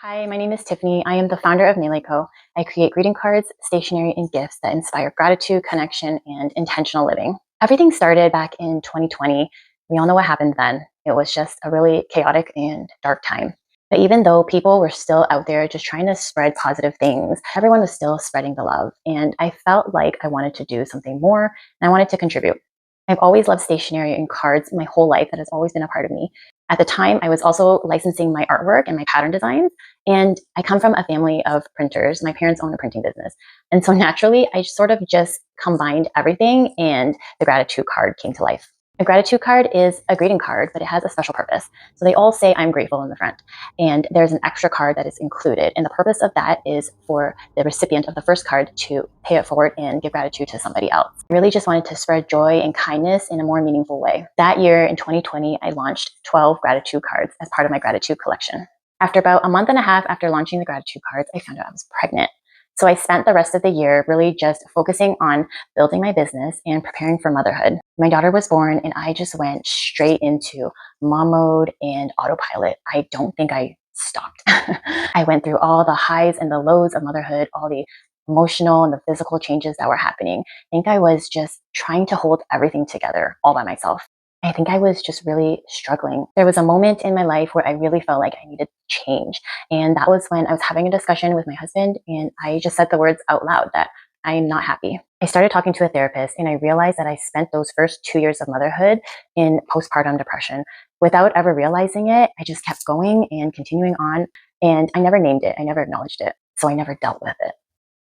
Hi, my name is Tiffany. I am the founder of Maylay Co. I create greeting cards, stationery, and gifts that inspire gratitude, connection, and intentional living. Everything started back in 2020. We all know what happened then. It was just a really chaotic and dark time. But even though people were still out there just trying to spread positive things, everyone was still spreading the love. And I felt like I wanted to do something more and I wanted to contribute. I've always loved stationery and cards my whole life. That has always been a part of me. At the time, I was also licensing my artwork and my pattern designs. And I come from a family of printers. My parents own a printing business. And so naturally, I sort of just combined everything and the gratitude card came to life. A gratitude card is a greeting card, but it has a special purpose. So they all say I'm grateful in the front. And there's an extra card that is included. And the purpose of that is for the recipient of the first card to pay it forward and give gratitude to somebody else. I really just wanted to spread joy and kindness in a more meaningful way. That year in 2020, I launched 12 gratitude cards as part of my gratitude collection. After about a month and a half after launching the gratitude cards, I found out I was pregnant. So I spent the rest of the year really just focusing on building my business and preparing for motherhood. My daughter was born and I just went straight into mom mode and autopilot. I don't think I stopped. I went through all the highs and the lows of motherhood, all the emotional and the physical changes that were happening. I think I was just trying to hold everything together all by myself. I think I was just really struggling. There was a moment in my life where I really felt like I needed change. And that was when I was having a discussion with my husband and I just said the words out loud that I'm not happy. I started talking to a therapist and I realized that I spent those first 2 years of motherhood in postpartum depression. Without ever realizing it, I just kept going and continuing on. And I never named it. I never acknowledged it. So I never dealt with it.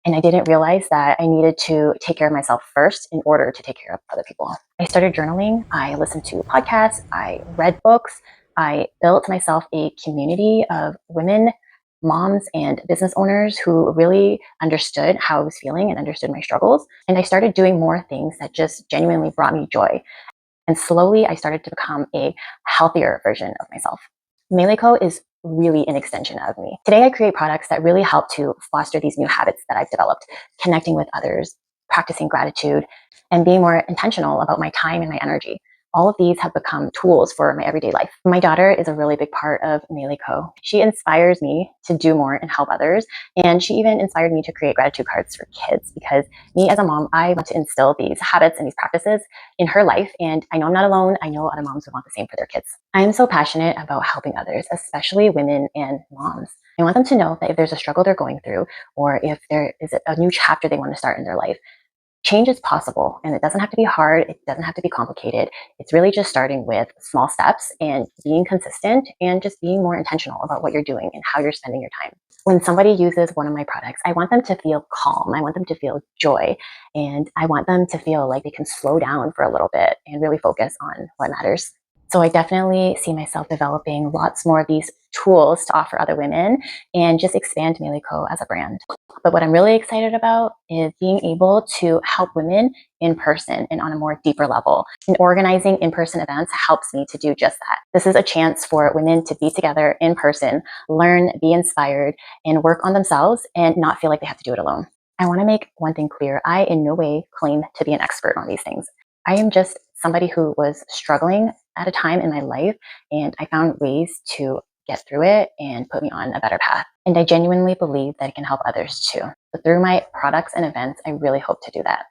And I didn't realize that I needed to take care of myself first in order to take care of other people. I started journaling. I listened to podcasts. I read books. I built myself a community of women, moms, and business owners who really understood how I was feeling and understood my struggles. And I started doing more things that just genuinely brought me joy. And slowly I started to become a healthier version of myself. Maylay Co is really an extension of me. Today I create products that really help to foster these new habits that I've developed, connecting with others, practicing gratitude, and being more intentional about my time and my energy. All of these have become tools for my everyday life. My daughter is a really big part of Maylay Co. She inspires me to do more and help others. And she even inspired me to create gratitude cards for kids because me as a mom, I want to instill these habits and these practices in her life. And I know I'm not alone. I know other moms would want the same for their kids. I am so passionate about helping others, especially women and moms. I want them to know that if there's a struggle they're going through, or if there is a new chapter they want to start in their life, change is possible and it doesn't have to be hard. It doesn't have to be complicated. It's really just starting with small steps and being consistent and just being more intentional about what you're doing and how you're spending your time. When somebody uses one of my products, I want them to feel calm. I want them to feel joy. And I want them to feel like they can slow down for a little bit and really focus on what matters. So I definitely see myself developing lots more of these tools to offer other women and just expand Maylay Co as a brand. But what I'm really excited about is being able to help women in person and on a more deeper level. And organizing in-person events helps me to do just that. This is a chance for women to be together in person, learn, be inspired, and work on themselves and not feel like they have to do it alone. I want to make one thing clear. I in no way claim to be an expert on these things. I am just somebody who was struggling at a time in my life, and I found ways to get through it and put me on a better path. And I genuinely believe that it can help others too. So through my products and events, I really hope to do that.